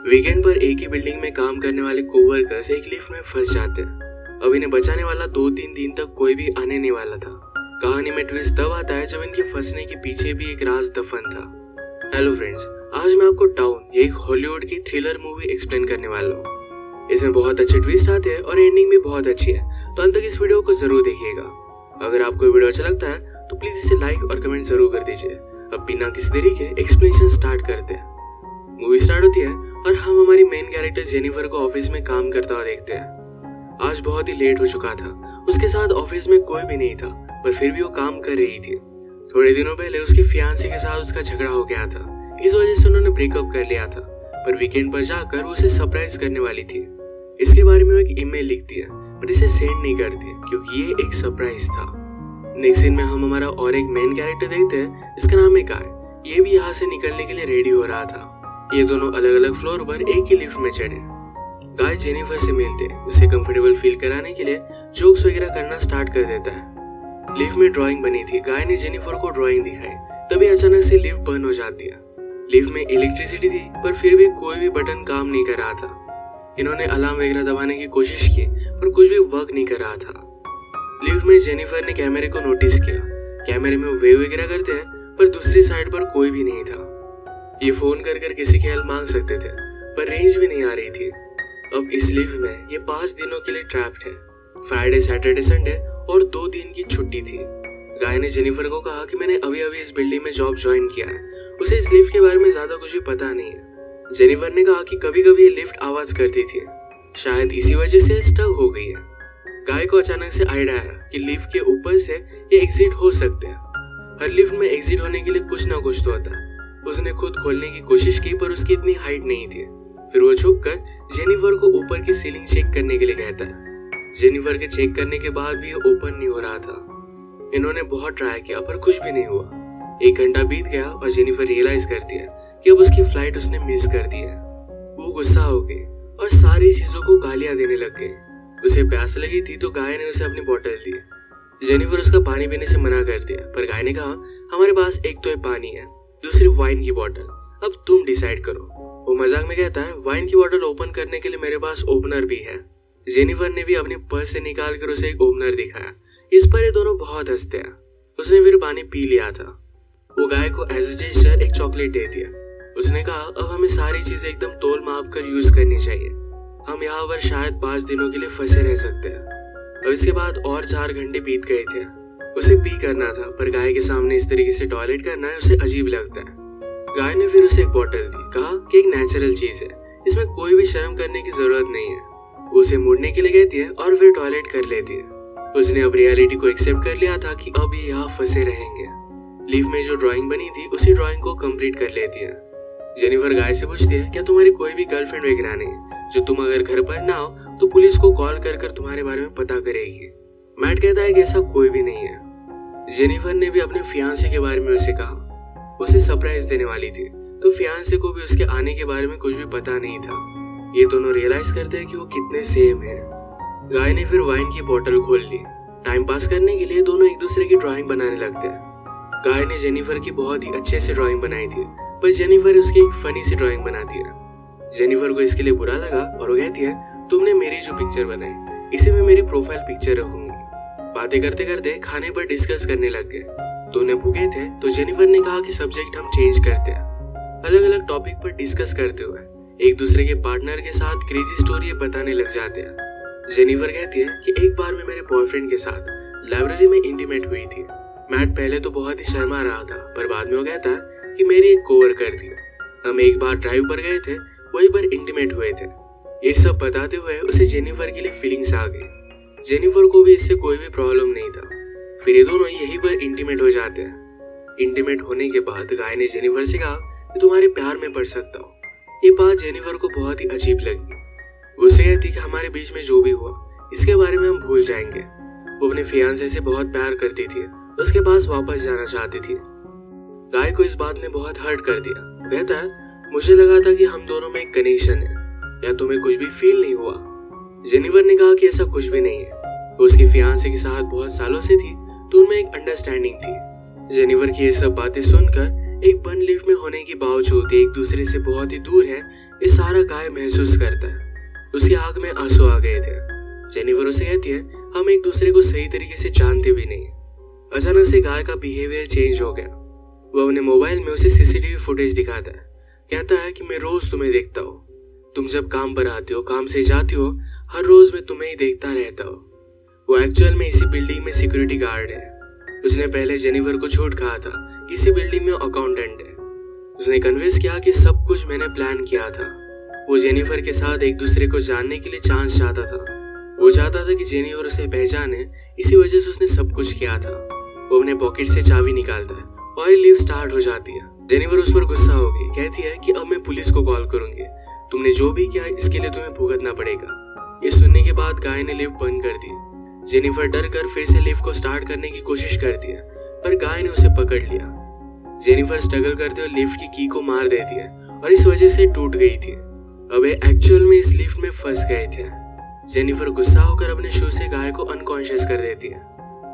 Weekend पर एक ही building में काम करने वाले कोवर्कर्स एक लिफ्ट में फंस जाते हैं। अब इन्हें बचाने वाला 2-3 दिन तक कोई भी आने नहीं वाला था। कहानी में ट्विस्ट तब आता है जब इनके फंसने के पीछे भी एक राज दफन था। हेलो फ्रेंड्स, आज मैं आपको डाउन, ये एक हॉलीवुड की थ्रिलर मूवी एक्सप्लेन करने वाला हूँ। इसमें बहुत अच्छे ट्विस्ट आते हैं और एंडिंग भी बहुत अच्छी है, तो अंत तक इस वीडियो को जरूर देखिएगा। अगर आपको वीडियो अच्छा लगता है तो प्लीज इसे लाइक और कमेंट जरूर कर दीजिए। अब बिना किसी देरी के एक्सप्लेनेशन स्टार्ट करते हैं। मूवी स्टार्ट होती है और हम हमारी मेन कैरेक्टर जेनिफर को ऑफिस में काम करता हुआ देखते हैं। आज बहुत ही लेट हो चुका था। उसके साथ ऑफिस में कोई भी नहीं था, पर फिर भी वो काम कर रही थी। थोड़े दिनों पहले उसके फियांसे के साथ उसका झगड़ा हो गया था, इस वजह से उन्होंने ब्रेकअप कर लिया था। पर वीकेंड पर जाकर वो उसे सरप्राइज करने वाली थी। इसके बारे में वो एक ईमेल लिखती है, पर इसे सेंड नहीं करती क्योंकि ये एक सरप्राइज था। नेक्स्ट सीन में हम हमारा और एक मेन कैरेक्टर देखते हैं, जिसका नाम है गाय। ये भी यहाँ से निकलने के लिए रेडी हो रहा था। ये दोनों अलग अलग फ्लोर पर एक ही लिफ्ट में चढ़े। गाय जेनिफर से मिलते उसे कंफर्टेबल फील कराने के लिए जोक्स वगैरह करना स्टार्ट कर देता है। लिफ्ट में ड्राइंग बनी थी। गाय ने जेनिफर को ड्राइंग दिखाई, तभी अचानक से लिफ्ट बंद हो जाती है। लिफ्ट में इलेक्ट्रिसिटी थी, पर फिर भी कोई भी बटन काम नहीं कर रहा था। इन्होंने अलार्म वगैरह दबाने की कोशिश की, पर कुछ भी वर्क नहीं कर रहा था। लिफ्ट में जेनिफर ने कैमरे को नोटिस किया। कैमरे में वेव वगैरह करते हैं, पर दूसरी साइड पर कोई भी नहीं था। ये फोन कर कर किसी की हेल्प मांग सकते थे, पर रेंज भी नहीं आ रही थी। अब इस लिफ्ट में ये 5 दिनों के लिए ट्रैप्ड है। फ्राइडे, सैटरडे, संडे और 2 दिन की छुट्टी थी। गाय ने जेनिफर को कहा कि मैंने अभी अभी इस बिल्डिंग में जॉब ज्वाइन किया है, उसे इस लिफ्ट के बारे में ज्यादा कुछ भी पता नहीं है। जेनिफर ने कहा कि कभी कभी ये लिफ्ट आवाज करती थी, शायद इसी वजह से स्टक हो गई है। गाय को अचानक से आइडिया आया कि लिफ्ट के ऊपर से ये एग्जिट हो सकते हैं। हर लिफ्ट में एग्जिट होने के लिए कुछ ना कुछ तो होता है। उसने खुद खोलने की कोशिश की, पर उसकी इतनी हाइट नहीं थी। फिर वो झुककर जेनिफर को ऊपर की सीलिंग चेक करने के लिए कहता है। जेनिफर के चेक करने के बाद भी ये ओपन नहीं हो रहा था। इन्होंने बहुत ट्राई किया, पर कुछ भी नहीं हुआ। 1 घंटा बीत गया और जेनिफर रियलाइज करती है कि अब उसकी फ्लाइट उसने मिस कर दी है। वो गुस्सा हो गई और सारी चीजों को गालियां देने लग गई। उसे प्यास लगी थी तो गाय ने उसे अपनी बोतल दी। जेनिफर उसका पानी पीने से मना कर दिया, पर गाय ने कहा हमारे पास एक तो पानी है, दूसरी वाइन की बोतल, अब तुम डिसाइड करो। वो मजाक में कहता है वाइन की बोतल ओपन करने के लिए मेरे पास ओपनर भी है। जेनिफर ने भी अपनी पर्स से निकाल कर उसे एक ओपनर दिखाया। इस पर ये दोनों बहुत हंसते हैं। उसने फिर पानी पी लिया था। वो गाय को एज ए जेस्चर एक चॉकलेट दे दिया। उसने कहा अब हमें सारी चीजें एकदम तोल माप कर यूज करनी चाहिए। हम यहाँ पर शायद 5 दिनों के लिए फंसे रह सकते हैं। अब इसके बाद और 4 घंटे बीत गए थे। उसे पी करना था, पर गाय के सामने इस तरीके से टॉयलेट करना है उसे अजीब लगता है। गाय ने फिर उसे एक बोतल दी, कहा कि एक नेचुरल चीज है, इसमें कोई भी शर्म करने की जरूरत नहीं है। उसे मुड़ने के लिए कहती है और फिर टॉयलेट कर लेती है। उसने अब रियलिटी को एक्सेप्ट कर लिया था कि अब ये यहाँ फंसे रहेंगे। लिफ्ट में जो ड्राइंग बनी थी उसी ड्राइंग को कंप्लीट कर लेती है। जेनिफर गाय से पूछती है क्या तुम्हारी कोई भी गर्लफ्रेंड वगैरह नहीं, जो तुम अगर घर पर ना हो तो पुलिस को कॉल कर कर तुम्हारे बारे में पता करेगी। मैट कहता है कि ऐसा कोई भी नहीं है। जेनिफर ने भी अपने फियांसे के बारे में उसे कहा। उसे सरप्राइज देने वाली थी, तो फियांसे को भी उसके आने के बारे में कुछ भी पता नहीं था। ये दोनों रियलाइज करते हैं कि वो कितने सेम हैं। गाय ने फिर वाइन की बोतल खोल ली। टाइम पास करने के लिए दोनों एक दूसरे की ड्राइंग बनाने लगते हैं। गाय ने जेनिफर की बहुत ही अच्छे से ड्राइंग बनाई थी, पर जेनिफर उसकी एक फनी सी ड्राइंग बनाती है। जेनिफर को इसके लिए बुरा लगा और वो कहती है तुमने मेरी जो पिक्चर बनाई इसे मैं मेरी प्रोफाइल पिक्चर रखूंगी। बातें करते करते खाने पर डिस्कस करने लग गए। दोनों भूखे थे तो जेनिफर ने कहा कि सब्जेक्ट हम चेंज करते हैं। अलग अलग टॉपिक पर डिस्कस करते हुए एक दूसरे के पार्टनर के साथ क्रेजी स्टोरी बताने लग जाते हैं। जेनिफर कहती है कि एक बार मैं मेरे बॉयफ्रेंड के साथ लाइब्रेरी में इंटीमेट हुई थी। मैट पहले तो बहुत ही शर्मा रहा था, पर बाद में वो कहता है कि मेरी एक कोवर्कर थी। हम एक बार ड्राइव पर गए थे, वहीं पर इंटीमेट हुए थे। ये सब बताते हुए उसे जेनिफर के लिए फीलिंग्स आ गई। जेनिफर को भी इससे कोई भी प्रॉब्लम नहीं था। फिर ये दोनों यहीं पर इंटीमेट हो जाते हैं। इंटीमेट होने के बाद गाय ने जेनिफर से कहा कि तुम्हारे प्यार में पड़ सकता हूँ। ये बात जेनिफर को बहुत ही अजीब लगी। वो उसे कहती कि हमारे बीच में जो भी हुआ इसके बारे में हम भूल जाएंगे। वो अपने फियांसे से बहुत प्यार करती थी, उसके पास वापस जाना चाहती थी। गाय को इस बात ने बहुत हर्ट कर दिया। कहता है मुझे लगा था कि हम दोनों में एक कनेक्शन है, या तुम्हें कुछ भी फील नहीं हुआ। जेनिफर ने कहा कि ऐसा कुछ भी नहीं है। वो उसकी फियांसे के साथ बहुत सालों से थी, तो उनमें एक अंडरस्टैंडिंग थी। जेनिफर की ये सब बातें सुनकर एक बंद लिफ्ट में होने के बावजूद एक दूसरे से बहुत ही दूर है, ये सारा गाय महसूस करता है। उसकी आंख में आंसू आ गए थे। जेनिफर उसे कहती है हम एक दूसरे को सही तरीके से जानते भी नहीं। अचानक से गाय का बिहेवियर चेंज हो गया। वो अपने मोबाइल में उसे सीसीटीवी फुटेज दिखाता है। कहता है कि मैं रोज तुम्हें देखता हूँ, तुम जब काम पर आते हो, काम से जाती हो, हर रोज मैं तुम्हें ही देखता रहता हूँ। वो एक्चुअल में इसी बिल्डिंग में सिक्योरिटी गार्ड है। उसने पहले जेनिफर को झूठ कहा था, इसी बिल्डिंग में अकाउंटेंट है। उसने कन्विंस किया कि सब कुछ मैंने प्लान किया था। वो जेनिफर के साथ एक दूसरे को जानने के लिए चांस चाहता था। वो चाहता था कि जेनिफर उसे पहचाने, इसी वजह से उसने सब कुछ किया था। वो अपने पॉकेट से चाबी निकालता है और लिफ्ट स्टार्ट हो जाती है। जेनिफर उस पर गुस्सा हो गई, कहती है कि अब मैं पुलिस को कॉल करूंगी, तुमने जो भी किया इसके लिए तुम्हें भुगतना पड़ेगा। ये सुनने के बाद गाय ने लिफ्ट बंद कर दी। जेनिफर डर कर फिर से लिफ्ट को स्टार्ट करने की कोशिश करती है, पर गाय ने उसे पकड़ लिया। जेनिफर स्ट्रगल करते हुए लिफ्ट की की को मार देती है और इस वजह से टूट गई थी। अब वे एक्चुअल में इस लिफ्ट में फंस गए थे। जेनिफर गुस्सा होकर अपने शू से गाय को अनकॉन्शियस कर देती है।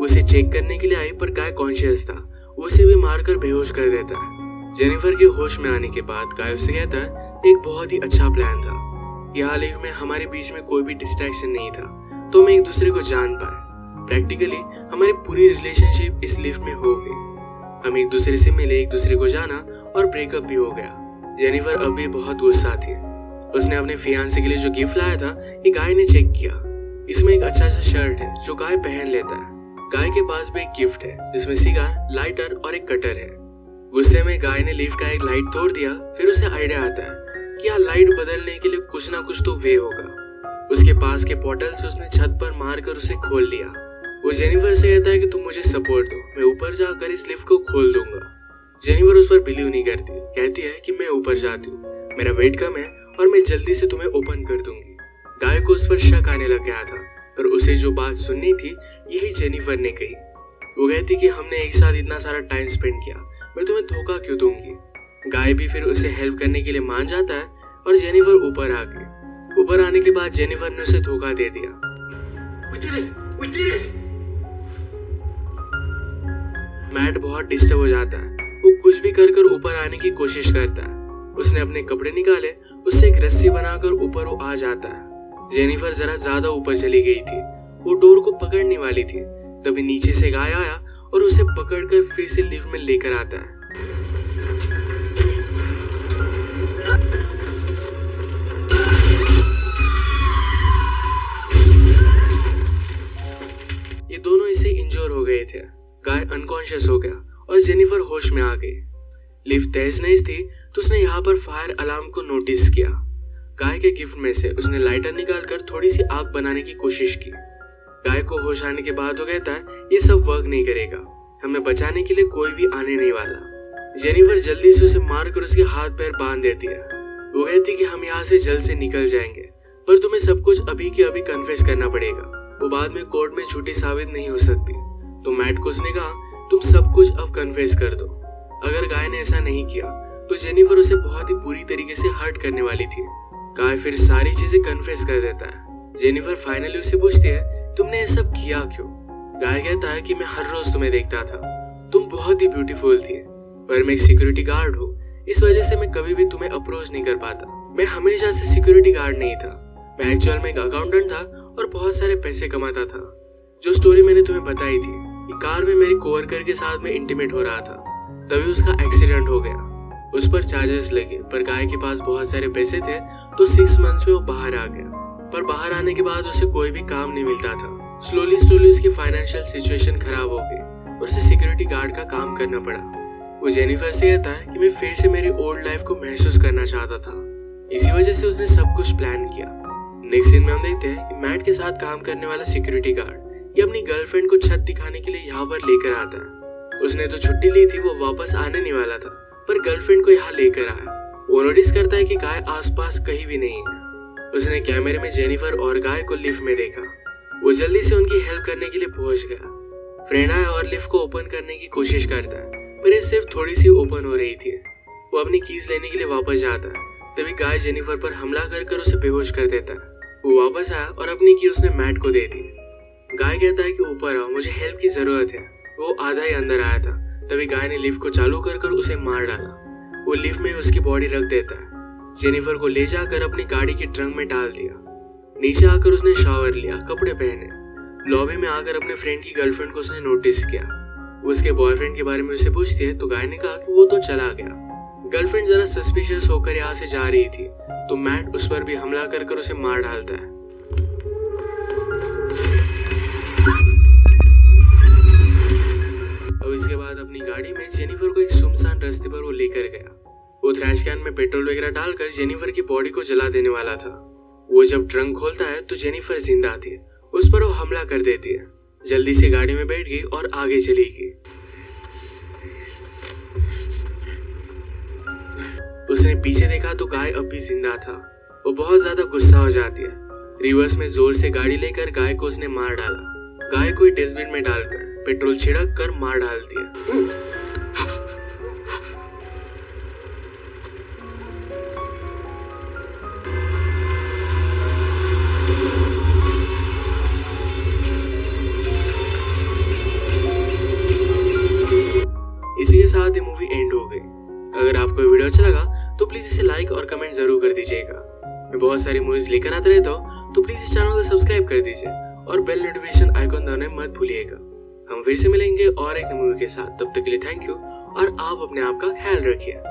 उसे चेक करने के लिए आई, पर गाय कॉन्शियस था। उसे भी मारकर बेहोश कर देता है। जेनिफर के होश में आने के बाद गाय उससे कहता है एक बहुत ही अच्छा प्लान था। यहाँ लिफ्ट में हमारे बीच में कोई भी डिस्ट्रैक्शन नहीं था, तो हम एक दूसरे को जान पाए। प्रैक्टिकली हमारी पूरी रिलेशनशिप इस लिफ्ट में हो गई। हम एक दूसरे से मिले, एक दूसरे को जाना और ब्रेकअप भी हो गया। जेनिफर अब भी बहुत गुस्सा थी। उसने अपने फियांसे के लिए जो गिफ्ट लाया था ये गाय ने चेक किया। इसमें एक अच्छा सा शर्ट है जो गाय पहन लेता है। गाय के पास भी एक गिफ्ट है जिसमें सिगार, लाइटर और एक कटर है। गुस्से में गाय ने लिफ्ट का एक लाइट तोड़ दिया। फिर उसे आइडिया आता है कि यहाँ लाइट बदलने के लिए कुछ ना कुछ तो वे होगा। उसके पास के पोर्टल से उसने छत पर मारकर उसे खोल लिया। वो जेनिफर से कहता है कि तुम मुझे सपोर्ट दो, मैं ऊपर जाकर इस लिफ्ट को खोल दूंगा। जेनिफर उस पर बिलीव नहीं करती, कहती है कि मैं ऊपर जाती हूँ, मेरा वेट कम है और मैं जल्दी से तुम्हें ओपन कर दूंगी। गाय को उस पर शक आने लग गया था, पर उसे जो बात सुननी थी यही जेनिफर ने कही। वो कहती कि हमने एक साथ इतना सारा टाइम स्पेंड किया, मैं तुम्हें धोखा क्यों दूंगी। गाय भी फिर उसे हेल्प करने के लिए मान जाता है और जेनिफर ऊपर आ गई। ऊपर आने के बाद जेनिफर ने उसे धोखा दे दिया। मैट बहुत डिस्टर्ब हो जाता है। वो कुछ भी कर ऊपर आने की कोशिश करता है। उसने अपने कपड़े निकाले, उससे एक रस्सी बनाकर ऊपर वो आ जाता है। जेनिफर जरा ज्यादा ऊपर चली गई थी। वो डोर को पकड़ने वाली थी, तभी नीचे से गाय आया और उसे पकड़कर फिर से लिफ्ट में लेकर आता है। ये दोनों इससे इंजोर हो गए थे। गाय अनकॉन्शियस हो गया और जेनिफर होश में आ गई। लिफ्ट तेज नहीं थी तो उसने यहाँ पर फायर अलार्म को नोटिस किया। गाय के गिफ्ट में से उसने लाइटर निकालकर थोड़ी सी आग बनाने की कोशिश की। गाय को होश आने के बाद वो कहता है ये सब वर्क नहीं करेगा, हमें बचाने के लिए कोई भी आने नहीं वाला। जेनिफर जल्दी से उसे मारकर उसके हाथ पैर बांध देती है। वो कहती कि हम यहाँ से जल्द से निकल जाएंगे, पर तुम्हें सब कुछ अभी के अभी कन्फेस करना पड़ेगा, वो बाद में कोर्ट में झूठी साबित नहीं हो सकती। तो मैट को उसने कहा तुम सब कुछ अब कन्फेस कर दो। अगर गाय ने ऐसा नहीं किया तो जेनिफर उसे बहुत ही बुरी तरीके से हर्ट करने वाली थी। गाय फिर सारी चीजें कन्फेस कर देता है। जेनिफर फाइनली उससे पूछती है तुमने ये सब किया क्यों। गाय कहता है कि मैं हर रोज तुम्हें देखता था, तुम बहुत ही ब्यूटीफुल थी, पर मैं एक सिक्योरिटी गार्ड हूँ, इस वजह से मैं कभी भी तुम्हें अप्रोच नहीं कर पाता। मैं हमेशा से सिक्योरिटी गार्ड नहीं था, मैं एक्चुअल में एक अकाउंटेंट था और बहुत सारे पैसे कमाता था। जो स्टोरी मैंने तुम्हें बताई थी, कार में मेरी कोवर्कर के साथ में इंटीमेट हो रहा था, तभी उसका एक्सीडेंट हो गया। उस पर चार्जेस लगे, पर गाय के पास बहुत सारे पैसे थे तो 6 मंथ्स में वो बाहर आ गया। पर बाहर आने के बाद उसे कोई भी काम नहीं मिलता था। स्लोली उसकी फाइनेंशियल सिचुएशन खराब हो गई और उसे सिक्योरिटी गार्ड का काम करना पड़ा। वो जेनिफर से कहता है कि मैं फिर से मेरी ओल्ड लाइफ को महसूस करना चाहता था, इसी वजह से उसने सब कुछ प्लान किया। नेक्स्ट सीन में हम देखते हैं कि मैट के साथ काम करने वाला सिक्योरिटी गार्ड ये अपनी गर्लफ्रेंड को छत दिखाने के लिए यहाँ पर लेकर आता है। उसने तो छुट्टी ली थी, वो वापस आने नहीं वाला था, पर गर्लफ्रेंड को यहाँ लेकर आया। वो नोटिस करता है कि गाय आसपास कहीं भी नहीं है। उसने कैमरे में जेनिफर और गाय को लिफ्ट में देखा। वो जल्दी से उनकी हेल्प करने के लिए पहुंच गया। फ्रेंड आया और लिफ्ट को ओपन करने की कोशिश करता है, पर ये सिर्फ थोड़ी सी ओपन हो रही थी। वो अपनी कीज लेने के लिए वापस जाता है, तभी गाय जेनिफर पर हमला कर उसे बेहोश कर देता है। वो वापस आया और अपनी की उसने मैट को दे दी। गाय कहता है कि ऊपर आओ, मुझे हेल्प की जरूरत है। वो आधा ही अंदर आया था, तभी गाय ने लिफ्ट को चालू कर उसे मार डाला। वो लिफ्ट में उसकी बॉडी रख देता है। जेनिफर को ले जाकर अपनी गाड़ी के ट्रंक में डाल दिया। नीचे आकर उसने शावर लिया, कपड़े पहने। लॉबी में आकर अपने फ्रेंड की गर्लफ्रेंड को उसने नोटिस किया। वो उसके बॉयफ्रेंड के बारे में उसे पूछती है तो गाय ने कहा कि वो तो चला गया। गर्लफ्रेंड जरा सस्पिशियस होकर यहाँ से जा रही थी तो मैट उस पर भी हमला कर उसे मार डालता है। अब इसके बाद अपनी गाड़ी में जेनिफर को एक सुनसान रास्ते पर वो लेकर गया। वो ट्रैश कैन में पेट्रोल वगैरह डालकर जेनिफर की बॉडी को जला देने वाला था। वो जब ट्रंक खोलता है तो जेनिफर जिंदा थी। उस पर वो हमला कर देती है। जल्दी से गाड़ी में बैठ गई और आगे चली गई। उसने पीछे देखा तो गाय अब भी जिंदा था। वो बहुत ज्यादा गुस्सा हो जाती है। रिवर्स में जोर से गाड़ी लेकर गाय को उसने मार डाला। गाय को डस्टबिन में डालकर पेट्रोल छिड़क कर मार डाल दिया। इसी के साथ ये मूवी एंड हो गई। अगर आपको वीडियो अच्छा लगा तो प्लीज इसे लाइक और कमेंट जरूर कर दीजिएगा। मैं बहुत सारी मूवीज लेकर आता रहता हूँ तो प्लीज इस चैनल को सब्सक्राइब कर दीजिए और बेल नोटिफिकेशन आइकॉन दबाना मत भूलिएगा। हम फिर से मिलेंगे और एक मूवी के साथ। तब तक के लिए थैंक यू और आप अपने आप का ख्याल रखिए।